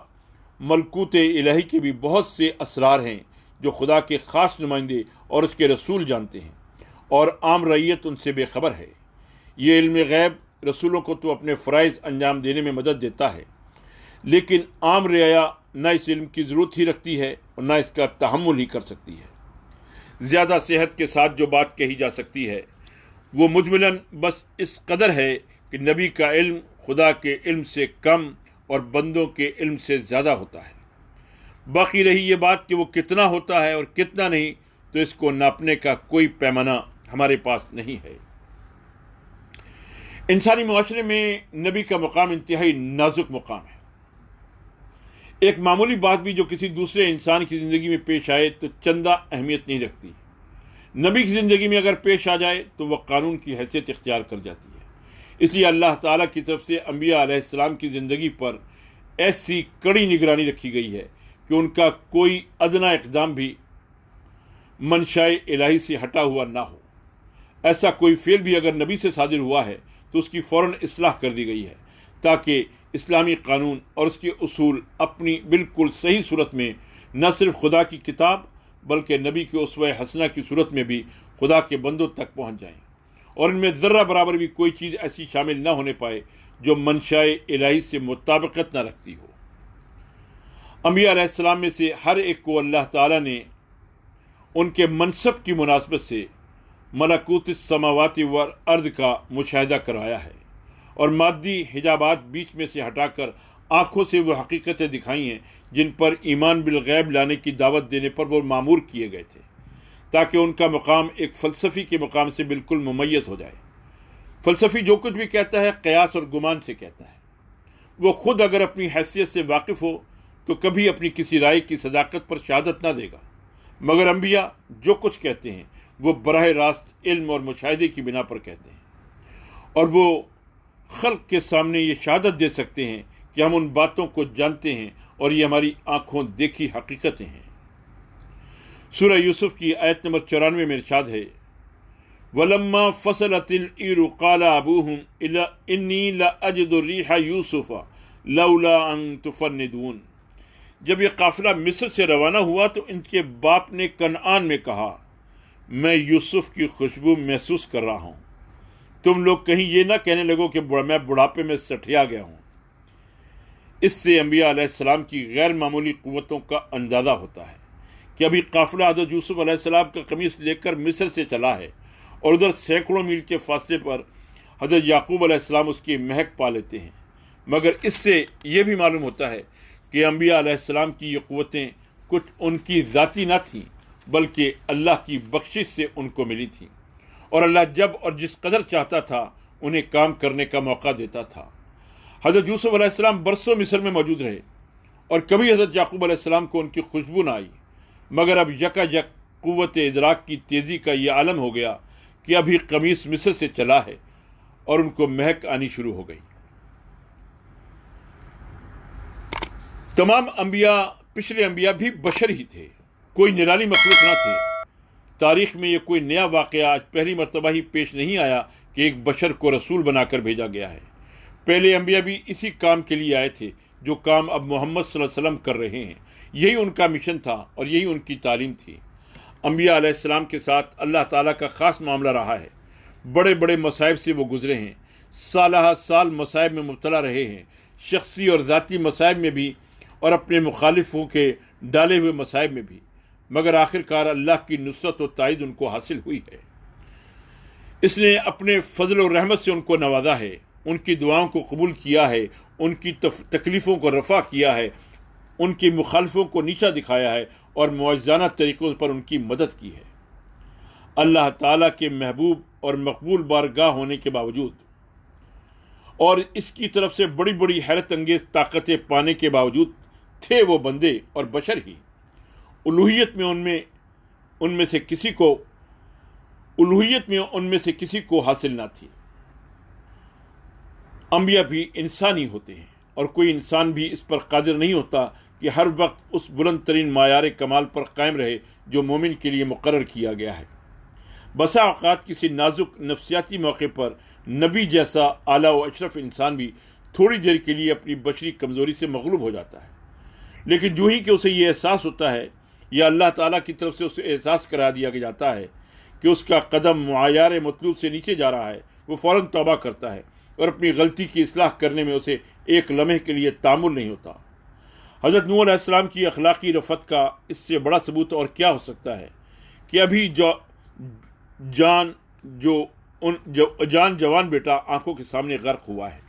ملکوت الہی کے بھی بہت سے اسرار ہیں جو خدا کے خاص نمائندے اور اس کے رسول جانتے ہیں، اور عام رعیت ان سے بے خبر ہے۔ یہ علم غیب رسولوں کو تو اپنے فرائض انجام دینے میں مدد دیتا ہے، لیکن عام رعایا نہ اس علم کی ضرورت ہی رکھتی ہے اور نہ اس کا تحمل ہی کر سکتی ہے۔ زیادہ صحت کے ساتھ جو بات کہی جا سکتی ہے وہ مجملاً بس اس قدر ہے کہ نبی کا علم خدا کے علم سے کم اور بندوں کے علم سے زیادہ ہوتا ہے۔ باقی رہی یہ بات کہ وہ کتنا ہوتا ہے اور کتنا نہیں، تو اس کو ناپنے کا کوئی پیمانہ ہمارے پاس نہیں ہے۔ انسانی معاشرے میں نبی کا مقام انتہائی نازک مقام ہے۔ ایک معمولی بات بھی جو کسی دوسرے انسان کی زندگی میں پیش آئے تو چندہ اہمیت نہیں رکھتی، نبی کی زندگی میں اگر پیش آ جائے تو وہ قانون کی حیثیت اختیار کر جاتی ہے۔ اس لیے اللہ تعالیٰ کی طرف سے انبیاء علیہ السلام کی زندگی پر ایسی کڑی نگرانی رکھی گئی ہے کہ ان کا کوئی ادنا اقدام بھی منشاء الہی سے ہٹا ہوا نہ ہو۔ ایسا کوئی فعل بھی اگر نبی سے صادر ہوا ہے تو اس کی فوراً اصلاح کر دی گئی ہے، تاکہ اسلامی قانون اور اس کے اصول اپنی بالکل صحیح صورت میں نہ صرف خدا کی کتاب بلکہ نبی کے اسوہ حسنہ کی صورت میں بھی خدا کے بندوں تک پہنچ جائیں، اور ان میں ذرہ برابر بھی کوئی چیز ایسی شامل نہ ہونے پائے جو منشاء الہی سے مطابقت نہ رکھتی ہو۔ انبیاء علیہ السلام میں سے ہر ایک کو اللہ تعالیٰ نے ان کے منصب کی مناسبت سے ملکوت السماوات والارض کا مشاہدہ کرایا ہے، اور مادی حجابات بیچ میں سے ہٹا کر آنکھوں سے وہ حقیقتیں دکھائی ہیں جن پر ایمان بالغیب لانے کی دعوت دینے پر وہ معمور کیے گئے تھے، تاکہ ان کا مقام ایک فلسفی کے مقام سے بالکل ممیز ہو جائے۔ فلسفی جو کچھ بھی کہتا ہے قیاس اور گمان سے کہتا ہے۔ وہ خود اگر اپنی حیثیت سے واقف ہو تو کبھی اپنی کسی رائے کی صداقت پر شہادت نہ دے گا، مگر انبیاء جو کچھ کہتے ہیں وہ براہ راست علم اور مشاہدے کی بنا پر کہتے ہیں، اور وہ خلق کے سامنے یہ شہادت دے سکتے ہیں کہ ہم ان باتوں کو جانتے ہیں اور یہ ہماری آنکھوں دیکھی حقیقتیں ہیں۔ سورہ یوسف کی آیت نمبر 94 میں ارشاد ہے، وَلَمَّا فَصَلَتِ الْعِيرُ قَالَ أَبُوهُمْ إِنِّي لَأَجِدُ رِيحَ يُوسُفَ لَوْلَا أَن تُفَنِّدُونِ۔ جب یہ قافلہ مصر سے روانہ ہوا تو ان کے باپ نے کنعان میں کہا، میں یوسف کی خوشبو محسوس کر رہا ہوں، تم لوگ کہیں یہ نہ کہنے لگو کہ میں بڑھاپے میں سٹھیا گیا ہوں۔ اس سے انبیاء علیہ السلام کی غیر معمولی قوتوں کا اندازہ ہوتا ہے کہ ابھی قافلہ حضرت یوسف علیہ السلام کا قمیص لے کر مصر سے چلا ہے، اور ادھر سینکڑوں میل کے فاصلے پر حضرت یعقوب علیہ السلام اس کی مہک پا لیتے ہیں۔ مگر اس سے یہ بھی معلوم ہوتا ہے کہ انبیاء علیہ السلام کی یہ قوتیں کچھ ان کی ذاتی نہ تھیں بلکہ اللہ کی بخشش سے ان کو ملی تھیں، اور اللہ جب اور جس قدر چاہتا تھا انہیں کام کرنے کا موقع دیتا تھا۔ حضرت یوسف علیہ السلام برسوں مصر میں موجود رہے اور کبھی حضرت یعقوب علیہ السلام کو ان کی خوشبو نہ آئی، مگر اب یکا یک قوت ادراک کی تیزی کا یہ عالم ہو گیا کہ ابھی قمیص مصر سے چلا ہے اور ان کو مہک آنی شروع ہو گئی۔ تمام انبیاء، پچھلے انبیاء بھی بشر ہی تھے، کوئی نرالی مخلوق نہ تھے۔ تاریخ میں یہ کوئی نیا واقعہ آج پہلی مرتبہ ہی پیش نہیں آیا کہ ایک بشر کو رسول بنا کر بھیجا گیا ہے۔ پہلے انبیاء بھی اسی کام کے لیے آئے تھے جو کام اب محمد صلی اللہ علیہ وسلم کر رہے ہیں۔ یہی ان کا مشن تھا اور یہی ان کی تعلیم تھی۔ انبیاء علیہ السلام کے ساتھ اللہ تعالیٰ کا خاص معاملہ رہا ہے۔ بڑے بڑے مصائب سے وہ گزرے ہیں، سالہ سال مصائب میں مبتلا رہے ہیں، شخصی اور ذاتی مصائب میں بھی اور اپنے مخالفوں کے ڈالے ہوئے مصائب میں بھی، مگر آخرکار اللہ کی نصرت و تائید ان کو حاصل ہوئی ہے۔ اس نے اپنے فضل و رحمت سے ان کو نوازا ہے ان کی دعاؤں کو قبول کیا ہے، ان کی تکلیفوں کو رفع کیا ہے، ان کی مخالفوں کو نیچا دکھایا ہے اور معجزانہ طریقوں پر ان کی مدد کی ہے۔ اللہ تعالیٰ کے محبوب اور مقبول بارگاہ ہونے کے باوجود اور اس کی طرف سے بڑی بڑی حیرت انگیز طاقتیں پانے کے باوجود تھے وہ بندے اور بشر ہی۔ الوہیت میں ان میں سے کسی کو حاصل نہ تھی۔ انبیاء بھی انسان ہی ہوتے ہیں اور کوئی انسان بھی اس پر قادر نہیں ہوتا کہ ہر وقت اس بلند ترین معیار کمال پر قائم رہے جو مومن کے لیے مقرر کیا گیا ہے۔ بسا اوقات کسی نازک نفسیاتی موقع پر نبی جیسا اعلیٰ و اشرف انسان بھی تھوڑی دیر کے لیے اپنی بشری کمزوری سے مغلوب ہو جاتا ہے، لیکن جو ہی کہ اسے یہ احساس ہوتا ہے یا اللہ تعالیٰ کی طرف سے اسے احساس کرا دیا جاتا ہے کہ اس کا قدم معیار مطلوب سے نیچے جا رہا ہے، وہ فوراً توبہ کرتا ہے اور اپنی غلطی کی اصلاح کرنے میں اسے ایک لمحے کے لیے تامل نہیں ہوتا۔ حضرت نوح علیہ السلام کی اخلاقی رفعت کا اس سے بڑا ثبوت اور کیا ہو سکتا ہے کہ ابھی جوان بیٹا آنکھوں کے سامنے غرق ہوا ہے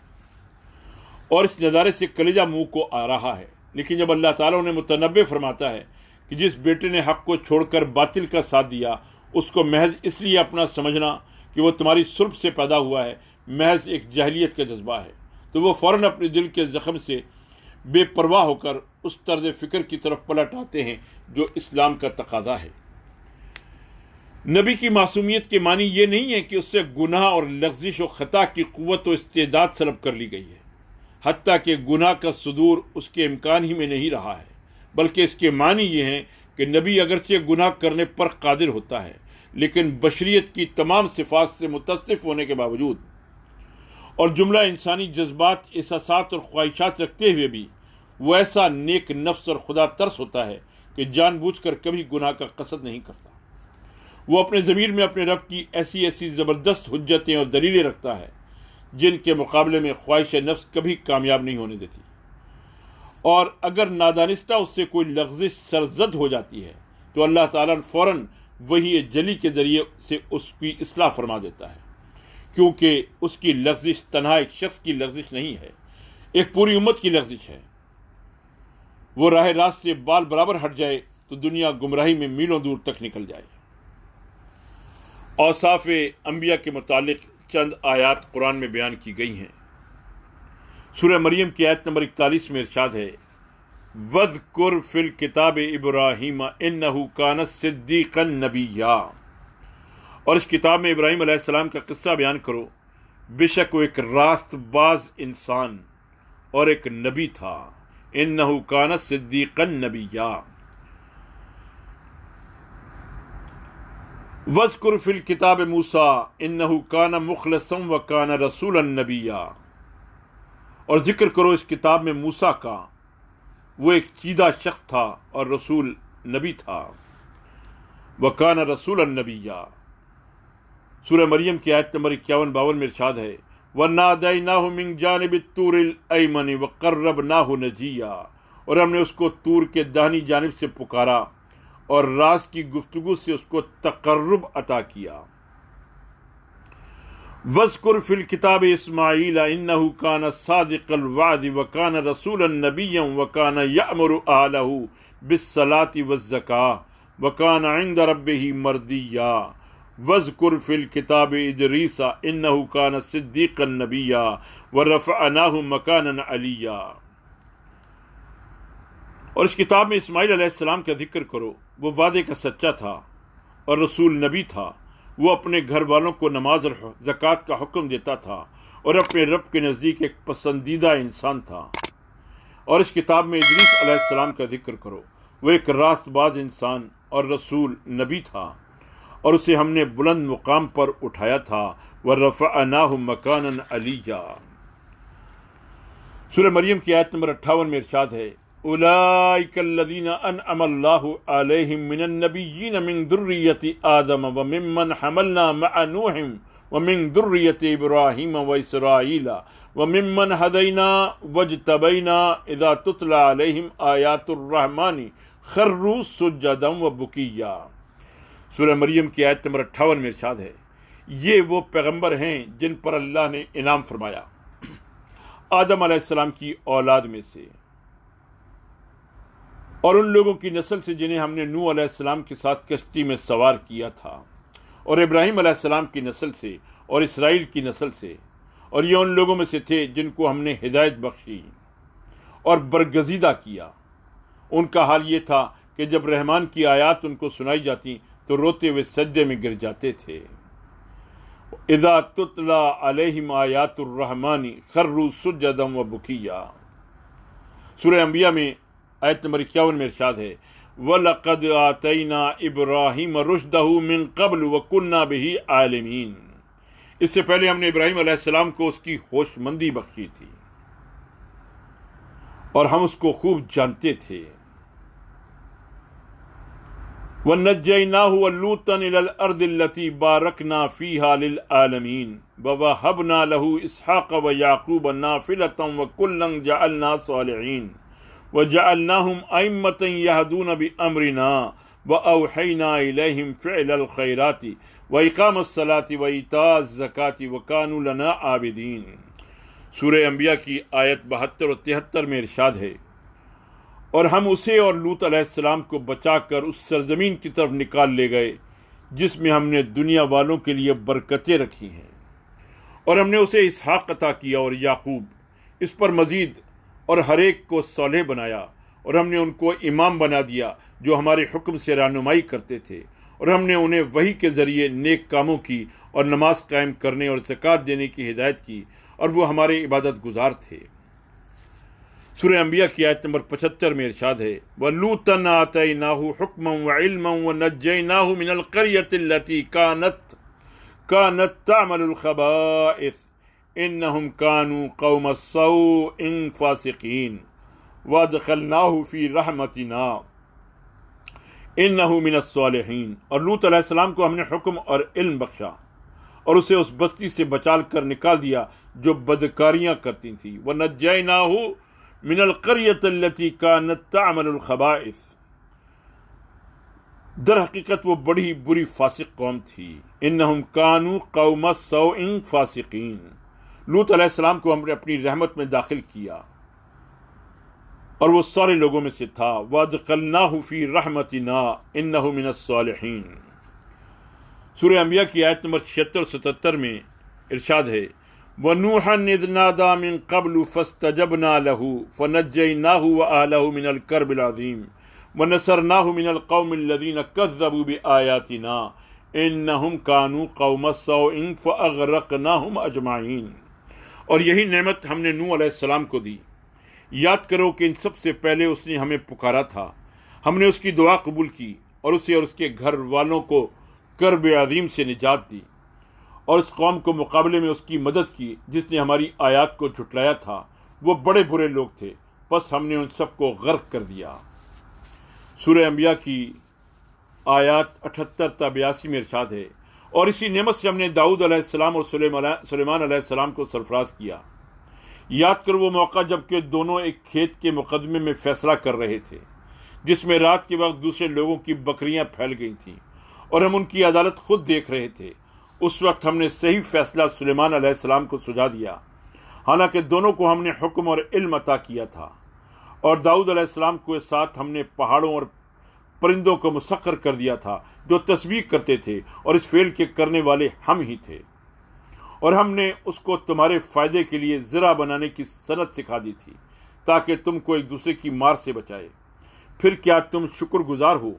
اور اس نظارے سے کلیجہ منہ کو آ رہا ہے، لیکن جب اللہ تعالیٰ انہیں متنبع فرماتا ہے کہ جس بیٹے نے حق کو چھوڑ کر باطل کا ساتھ دیا اس کو محض اس لیے اپنا سمجھنا کہ وہ تمہاری سرب سے پیدا ہوا ہے محض ایک جاہلیت کا جذبہ ہے، تو وہ فوراً اپنے دل کے زخم سے بے پرواہ ہو کر اس طرز فکر کی طرف پلٹ آتے ہیں جو اسلام کا تقاضا ہے۔ نبی کی معصومیت کے معنی یہ نہیں ہے کہ اس سے گناہ اور لغزش و خطا کی قوت و استعداد سلب کر لی گئی ہے، حتیٰ کہ گناہ کا صدور اس کے امکان ہی میں نہیں رہا ہے، بلکہ اس کے معنی یہ ہیں کہ نبی اگرچہ گناہ کرنے پر قادر ہوتا ہے لیکن بشریت کی تمام صفات سے متصف ہونے کے باوجود اور جملہ انسانی جذبات، احساسات اور خواہشات رکھتے ہوئے بھی وہ ایسا نیک نفس اور خدا ترس ہوتا ہے کہ جان بوجھ کر کبھی گناہ کا قصد نہیں کرتا۔ وہ اپنے ضمیر میں اپنے رب کی ایسی زبردست حجتیں اور دلیلیں رکھتا ہے جن کے مقابلے میں خواہش نفس کبھی کامیاب نہیں ہونے دیتی، اور اگر نادانستہ اس سے کوئی لغزش سرزد ہو جاتی ہے تو اللہ تعالیٰ فوراً وہی جلی کے ذریعے سے اس کی اصلاح فرما دیتا ہے، کیونکہ اس کی لغزش تنہا ایک شخص کی لغزش نہیں ہے، ایک پوری امت کی لغزش ہے۔ وہ راہ راست سے بال برابر ہٹ جائے تو دنیا گمراہی میں میلوں دور تک نکل جائے۔ اوصاف انبیاء کے متعلق چند آیات قرآن میں بیان کی گئی ہیں۔ سورہ مریم کی آیت نمبر 41 میں ارشاد ہے، وَاذْكُرْ فِي الْكِتَابِ إِبْرَاهِيمَ إِنَّهُ كَانَ صِدِّيقًا نَبِيًّا، اور اس کتاب میں ابراہیم علیہ السلام کا قصہ بیان کرو، بے شک وہ ایک راست باز انسان اور ایک نبی تھا۔ إِنَّهُ كَانَ صِدِّيقًا نَبِيًّا۔ وَاذْكُرْ فِي الْكِتَابِ مُوسَىٰ إِنَّهُ كَانَ مُخْلَصًا وَكَانَ رَسُولًا نَبِيًّا، اور ذکر کرو اس کتاب میں موسیٰ کا، وہ ایک چیدہ شخص تھا اور رسول نبی تھا۔ وَكَانَ رَسُولًا نَبِيًّا۔ سورہ مریم کی آیت نمبر 51-52 میں ارشاد ہے، وَنَادَيْنَاهُ مِن جَانِبِ الطُّورِ الْأَيْمَنِ وَقَرَّبْنَاهُ نَجِيًّا، اور ہم نے اس کو طور کے داہنی جانب سے پکارا اور راز کی گفتگو سے اس کو تقرب عطا کیا۔ وَاذْكُرْ فِي الْكِتَابِ إِسْمَاعِيلَ إِنَّهُ كَانَ صَادِقَ الْوَعْدِ وَكَانَ رَسُولًا نَبِيًّا وَكَانَ يَأْمُرُ أَهْلَهُ بِالصَّلَاةِ وَالزَّكَاةِ وَكَانَ عِندَ رَبِّهِ مَرْضِيًّا۔ وَاذْكُرْ فِي الْكِتَابِ إِدْرِيسَ إِنَّهُ كَانَ صِدِّيقًا نَبِيًّا وَرَفَعْنَاهُ مَكَانًا عَلِيًّا۔ اور اس کتاب میں اسماعیل علیہ السلام کا ذکر کرو، وہ وعدے کا سچا تھا اور رسول نبی تھا، وہ اپنے گھر والوں کو نماز اور زکوٰۃ کا حکم دیتا تھا اور اپنے رب کے نزدیک ایک پسندیدہ انسان تھا۔ اور اس کتاب میں ادریس علیہ السلام کا ذکر کرو، وہ ایک راست باز انسان اور رسول نبی تھا اور اسے ہم نے بلند مقام پر اٹھایا تھا، وَرَفَعْنَاهُ مَكَانًا عَلِيًّا۔ سورہ مریم کی آیت نمبر 58 میں ارشاد ہے، أولئك الذين أنعم الله عليهم من النبيين من ذرية آدم وممن حملنا مع نوح ومن ذرية إبراهيم وإسرائيل وممن هدينا واجتبينا إذا تتلى عليهم آيات الرحمن خروا سجدا وبكيا۔ سورہ مریم کی آیت نمبر 58 میں ارشاد ہے، یہ وہ پیغمبر ہیں جن پر اللہ نے انعام فرمایا آدم علیہ السلام کی اولاد میں سے، اور ان لوگوں کی نسل سے جنہیں ہم نے نوح علیہ السلام کے ساتھ کشتی میں سوار کیا تھا، اور ابراہیم علیہ السلام کی نسل سے، اور اسرائیل کی نسل سے، اور یہ ان لوگوں میں سے تھے جن کو ہم نے ہدایت بخشی اور برگزیدہ کیا۔ ان کا حال یہ تھا کہ جب رحمان کی آیات ان کو سنائی جاتی تو روتے ہوئے سجدے میں گر جاتے تھے۔ اذا تتلی علیہم آیات الرحمن خروا سجدا وبکیا۔ سورہ انبیاء میں آیت نمبر 51 میں ارشاد ہے، وَلَقَدْ آتَيْنَا إِبْرَاهِيمَ رُشْدَهُ مِنْ قَبْلُ وَكُنَّا بِهِ عَالِمِينَ۔ اس سے پہلے ہم نے ابراہیم علیہ السلام کو اس کی ہوش مندی بخشی تھی اور ہم اس کو خوب جانتے تھے۔ وَنَجَّيْنَاهُ وَلُوطًا إِلَى الْأَرْضِ الَّتِي بَارَكْنَا فِيهَا لِلْعَالَمِينَ وَوَهَبْنَا لَهُ إِسْحَاقَ وَيَعْقُوبَ نَافِلَةً وَكُلًّا جَعَلْنَا صَالِحِينَ وَجَعَلْنَاهُمْ أَئِمَّةً يَهْدُونَ بِأَمْرِنَا وَأَوْحَيْنَا إِلَيْهِمْ فِعْلَ الْخَيْرَاتِ وَإِقَامَ الصَّلَاةِ وَإِيتَاءَ الزَّكَاةِ وَكَانُوا لَنَا عَابِدِينَ۔ سورہ انبیاء کی آیت 72 اور 73 میں ارشاد ہے، اور ہم اسے اور لوط علیہ السلام کو بچا کر اس سرزمین کی طرف نکال لے گئے جس میں ہم نے دنیا والوں کے لیے برکتیں رکھی ہیں، اور ہم نے اسے اسحاق عطا کیا اور یعقوب، اس پر مزید، اور ہر ایک کو صالح بنایا، اور ہم نے ان کو امام بنا دیا جو ہمارے حکم سے رہنمائی کرتے تھے، اور ہم نے انہیں وحی کے ذریعے نیک کاموں کی اور نماز قائم کرنے اور زکوٰۃ دینے کی ہدایت کی، اور وہ ہمارے عبادت گزار تھے۔ سورہ انبیاء کی آیت نمبر 75 میں ارشاد ہے، وَلُوطًا آتَيْنَاهُ حُکْمًا وَعِلْمًا وَنَجَّيْنَاهُ مِنَ الْقَرْيَةِ الَّتِي كَانَتْ تَعْمَلُ الْخَبَائِثَ إِنَّهُمْ كَانُوا قَوْمَ سَوْءٍ فَاسِقِينَ وَأَدْخَلْنَاهُ فِي رَحْمَتِنَا إِنَّهُ مِنَ الصَّالِحِينَ۔ اور لوط علیہ السلام کو ہم نے حکم اور علم بخشا اور اسے اس بستی سے بچا کر نکال دیا جو بدکاریاں کرتی تھی۔ وَنَجَّيْنَاهُ من القریۃ التی کانت تعمل الخبائث۔ در حقیقت وہ بڑی بری فاسق قوم تھی۔ انہم کانوا قوم سوء فاسقین۔ لوط علیہ السلام کو ہم نے اپنی رحمت میں داخل کیا اور وہ سارے لوگوں میں سے تھا۔ وادخلناہ فی رحمتنا انہ من الصالحین۔ سورہ انبیاء کی آیت نمبر 76 اور 77 میں ارشاد ہے، وَنُوحًا إِذْ نَادَىٰ مِن قَبْلُ فَاسْتَجَبْنَا لَهُ فَنَجَّيْنَاهُ وَأَهْلَهُ مِنَ الْكَرْبِ الْعَظِيمِ وَنَصَرْنَاهُ مِنَ الْقَوْمِ الَّذِينَ كَذَّبُوا بِآيَاتِنَا إِنَّهُمْ كَانُوا قَوْمَ سَوْءٍ فَأَغْرَقْنَاهُمْ أَجْمَعِينَ۔ اور یہی نعمت ہم نے نوح علیہ السلام کو دی۔ یاد کرو کہ ان سب سے پہلے اس نے ہمیں پکارا تھا، ہم نے اس کی دعا قبول کی اور اسے اور اس کے گھر والوں کو کرب عظیم سے نجات دی، اور اس قوم کو مقابلے میں اس کی مدد کی جس نے ہماری آیات کو جھٹلایا تھا۔ وہ بڑے برے لوگ تھے، بس ہم نے ان سب کو غرق کر دیا۔ سورہ انبیاء کی آیات 78 تا 82 میں ارشاد ہے، اور اسی نعمت سے ہم نے داؤد علیہ السلام اور سلیمان علیہ السلام کو سرفراز کیا۔ یاد کرو وہ موقع جب کہ دونوں ایک کھیت کے مقدمے میں فیصلہ کر رہے تھے جس میں رات کے وقت دوسرے لوگوں کی بکریاں پھیل گئی تھیں اور ہم ان کی عدالت خود دیکھ رہے تھے۔ اس وقت ہم نے صحیح فیصلہ سلیمان علیہ السلام کو سجا دیا، حالانکہ دونوں کو ہم نے حکم اور علم عطا کیا تھا، اور داؤد علیہ السلام کے ساتھ ہم نے پہاڑوں اور پرندوں کو مسخر کر دیا تھا جو تسبیح کرتے تھے، اور اس فعل کے کرنے والے ہم ہی تھے، اور ہم نے اس کو تمہارے فائدے کے لیے زرع بنانے کی صنعت سکھا دی تھی تاکہ تم کو ایک دوسرے کی مار سے بچائے۔ پھر کیا تم شکر گزار ہو؟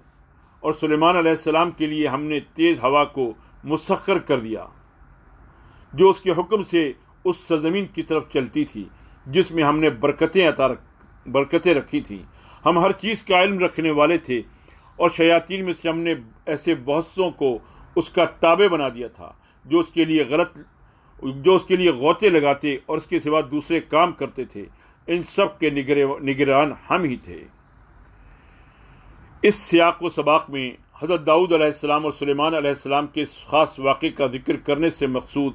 اور سلیمان علیہ السلام کے لیے ہم نے تیز ہوا کو مسخر کر دیا جو اس کے حکم سے اس سرزمین کی طرف چلتی تھی جس میں ہم نے برکتیں رکھی تھیں۔ ہم ہر چیز کا علم رکھنے والے تھے، اور شیاطین میں سے ہم نے ایسے بہت سوں کو اس کا تابع بنا دیا تھا جو اس کے لیے غوطے لگاتے اور اس کے سوا دوسرے کام کرتے تھے۔ ان سب کے نگران ہم ہی تھے۔ اس سیاق و سباق میں حضرت داؤد علیہ السلام اور سلیمان علیہ السلام کے خاص واقعے کا ذکر کرنے سے مقصود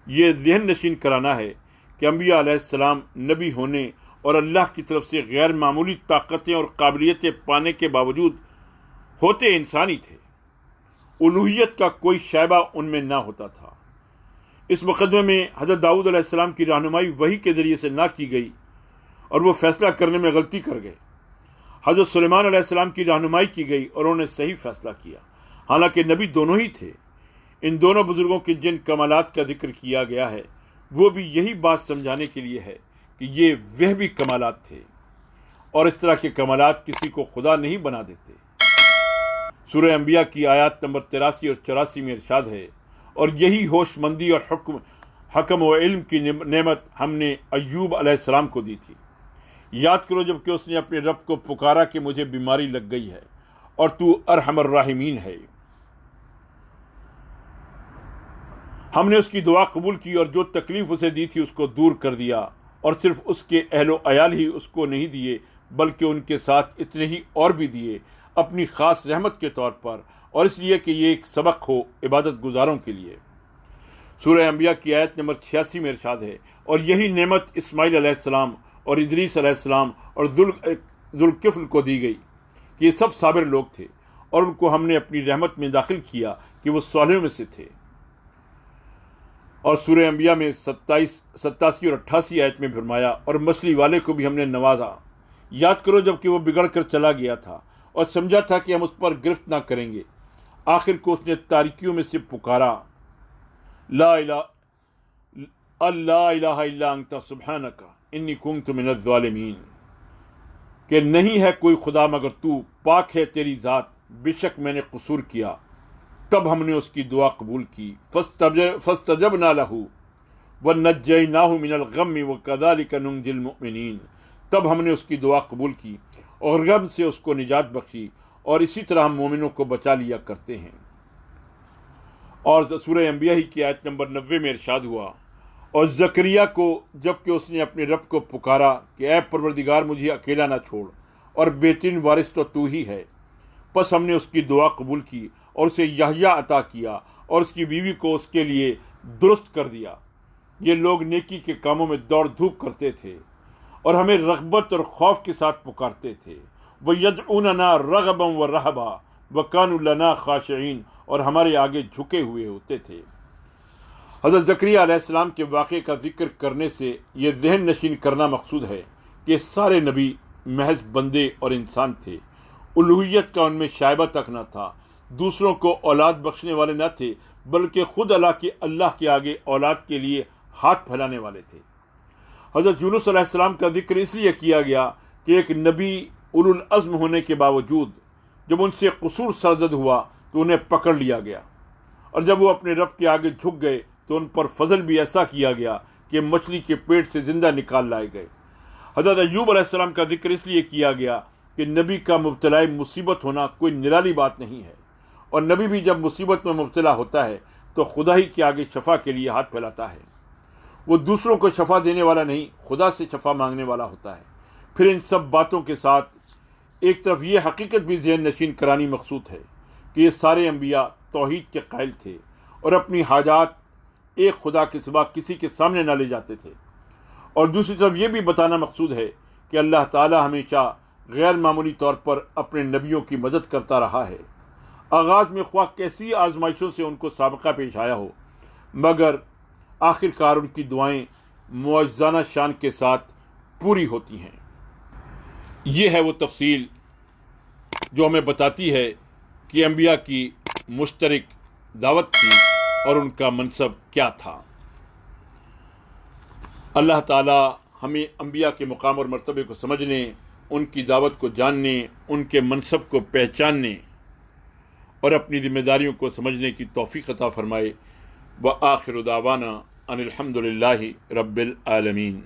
یہ ذہن نشین کرانا ہے کہ انبیاء علیہ السلام نبی ہونے اور اللہ کی طرف سے غیر معمولی طاقتیں اور قابلیتیں پانے کے باوجود ہوتے انسانی تھے۔ الوہیت کا کوئی شائبہ ان میں نہ ہوتا تھا۔ اس مقدمے میں حضرت داؤد علیہ السلام کی رہنمائی وحی کے ذریعے سے نہ کی گئی اور وہ فیصلہ کرنے میں غلطی کر گئے۔ حضرت سلیمان علیہ السلام کی رہنمائی کی گئی اور انہوں نے صحیح فیصلہ کیا، حالانکہ نبی دونوں ہی تھے۔ ان دونوں بزرگوں کے جن کمالات کا ذکر کیا گیا ہے وہ بھی یہی بات سمجھانے کے لیے ہے کہ یہ وہ بھی کمالات تھے، اور اس طرح کے کمالات کسی کو خدا نہیں بنا دیتے۔ سورہ انبیاء کی آیات نمبر 83 اور 84 میں ارشاد ہے، اور یہی ہوش مندی اور حکم و علم کی نعمت ہم نے ایوب علیہ السلام کو دی تھی۔ یاد کرو جب کہ اس نے اپنے رب کو پکارا کہ مجھے بیماری لگ گئی ہے اور تو ارحم الراحمین ہے۔ ہم نے اس کی دعا قبول کی اور جو تکلیف اسے دی تھی اس کو دور کر دیا، اور صرف اس کے اہل و عیال ہی اس کو نہیں دیے بلکہ ان کے ساتھ اتنے ہی اور بھی دیے اپنی خاص رحمت کے طور پر، اور اس لیے کہ یہ ایک سبق ہو عبادت گزاروں کے لیے۔ سورہ انبیاء کی آیت نمبر 86 میں ارشاد ہے، اور یہی نعمت اسماعیل علیہ السلام اور ادریس علیہ السلام اور ذوالکفل کو دی گئی کہ یہ سب صابر لوگ تھے، اور ان کو ہم نے اپنی رحمت میں داخل کیا کہ وہ صالحوں میں سے تھے۔ اور سورہ انبیاء میں 87 اور 88 آیت میں فرمایا، اور مچھلی والے کو بھی ہم نے نوازا۔ یاد کرو جب کہ وہ بگڑ کر چلا گیا تھا اور سمجھا تھا کہ ہم اس پر گرفت نہ کریں گے، آخر کو اس نے تاریکیوں میں سے پکارا، لا الہ الا انت سبحانک انی کنت من الظالمین، کہ نہیں ہے کوئی خدا مگر تو، پاک ہے تیری ذات، بے شک میں نے قصور کیا۔ تب ہم نے اس کی دعا قبول کی، فاستجبنا له ونجیناہ من الغم وکذالک ننجی المؤمنین، تب ہم نے اس کی دعا قبول کی اور غم سے اس کو نجات بخشی، اور اسی طرح ہم مومنوں کو بچا لیا کرتے ہیں۔ اور سورہ انبیاء ہی کی آیت نمبر 90 میں ارشاد ہوا، اور زکریا کو جب کہ اس نے اپنے رب کو پکارا کہ اے پروردگار مجھے اکیلا نہ چھوڑ، اور بہترین وارث تو ہی ہے، پس ہم نے اس کی دعا قبول کی اور اسے یحییٰ عطا کیا اور اس کی بیوی کو اس کے لیے درست کر دیا۔ یہ لوگ نیکی کے کاموں میں دوڑ دھوپ کرتے تھے اور ہمیں رغبت اور خوف کے ساتھ پکارتے تھے، وَيَدْعُونَنَا رَغَبًا وَرَهْبًا وَكَانُوا لَنَا خَاشِعِينَ، اور ہمارے آگے جھکے ہوئے ہوتے تھے۔ حضرت زکریا علیہ السلام کے واقعے کا ذکر کرنے سے یہ ذہن نشین کرنا مقصود ہے کہ سارے نبی محض بندے اور انسان تھے، الوہیت کا ان میں شائبہ تک نہ تھا، دوسروں کو اولاد بخشنے والے نہ تھے بلکہ خود اللہ کے آگے اولاد کے لیے ہاتھ پھیلانے والے تھے۔ حضرت یونس علیہ السلام کا ذکر اس لیے کیا گیا کہ ایک نبی اولو العزم ہونے کے باوجود جب ان سے قصور سرزد ہوا تو انہیں پکڑ لیا گیا، اور جب وہ اپنے رب کے آگے جھک گئے تو ان پر فضل بھی ایسا کیا گیا کہ مچھلی کے پیٹ سے زندہ نکال لائے گئے۔ حضرت ایوب علیہ السلام کا ذکر اس لیے کیا گیا کہ نبی کا مبتلا مصیبت ہونا کوئی نرالی بات نہیں ہے، اور نبی بھی جب مصیبت میں مبتلا ہوتا ہے تو خدا ہی کے آگے شفا کے لیے ہاتھ پھیلاتا ہے۔ وہ دوسروں کو شفا دینے والا نہیں، خدا سے شفا مانگنے والا ہوتا ہے۔ پھر ان سب باتوں کے ساتھ ایک طرف یہ حقیقت بھی ذہن نشین کرانی مقصود ہے کہ یہ سارے انبیاء توحید کے قائل تھے اور اپنی حاجات ایک خدا کے سوا کسی کے سامنے نہ لے جاتے تھے، اور دوسری طرف یہ بھی بتانا مقصود ہے کہ اللہ تعالی ہمیشہ غیر معمولی طور پر اپنے نبیوں کی مدد کرتا رہا ہے۔ آغاز میں خواہ کیسی آزمائشوں سے ان کو سابقہ پیش آیا ہو، مگر آخر کار ان کی دعائیں معجزانہ شان کے ساتھ پوری ہوتی ہیں۔ یہ ہے وہ تفصیل جو ہمیں بتاتی ہے کہ انبیاء کی مشترک دعوت تھی اور ان کا منصب کیا تھا۔ اللہ تعالی ہمیں انبیاء کے مقام اور مرتبے کو سمجھنے، ان کی دعوت کو جاننے، ان کے منصب کو پہچاننے اور اپنی ذمہ داریوں کو سمجھنے کی توفیق عطا فرمائے۔ وآخر دعوانا ان الحمد للہ رب العالمین۔